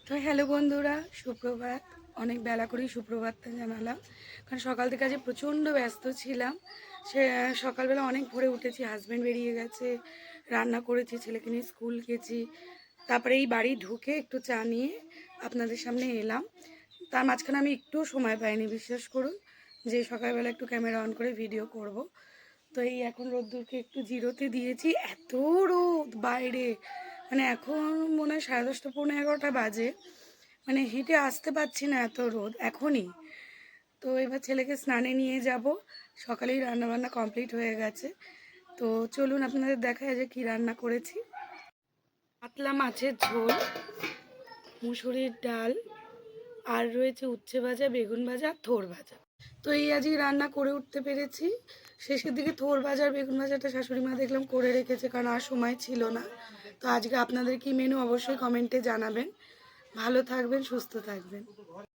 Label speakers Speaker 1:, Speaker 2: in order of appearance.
Speaker 1: তো হ্যালো বন্ধুরা, সুপ্রভাত। অনেক বেলা করেই সুপ্রভাতটা জানালাম, কারণ সকাল থেকে আজ প্রচণ্ড ব্যস্ত ছিলাম। সে সকালবেলা অনেক ভোরে উঠেছি, হাজব্যান্ড বেরিয়ে গেছে, রান্না করেছি, ছেলেকে নিয়ে স্কুল গেছি, তারপরে এই বাড়ি ঢুকে একটু চা নিয়ে আপনাদের সামনে এলাম। তার মাঝখানে আমি একটুও সময় পাইনি, বিশ্বাস করুন, যে সকালবেলা একটু ক্যামেরা অন করে ভিডিও করব। তো এই এখন রোদ্দুরকে একটু জিরোতে দিয়েছি, এত রোদ বাইরে, মানে এখন মনে হয় 10:30 পৌনে 11টা বাজে, মানে হেঁটে আসতে পারছি না, এত রোদ এখনই। তো এবার ছেলেকে স্নানে নিয়ে যাব, সকালেই রান্নাবান্না কমপ্লিট হয়ে গেছে। তো চলুন আপনাদের দেখায় যে কি রান্না করেছি। পাতলা মাছের ঝোল, মুসুরির ডাল, আর রয়েছে উচ্ছে ভাজা, বেগুন ভাজা আর থোড় ভাজা। তো এই আজই রান্না করে উঠতে পেরেছি। শেষের দিকে থোড় ভাজা আর বেগুন ভাজাটা শাশুড়ি মা দেখলাম করে রেখেছে, কারণ আর সময় ছিল না। তো আজকে আপনাদের কি মেনু অবশ্যই কমেন্টে জানাবেন। ভালো থাকবেন, সুস্থ থাকবেন।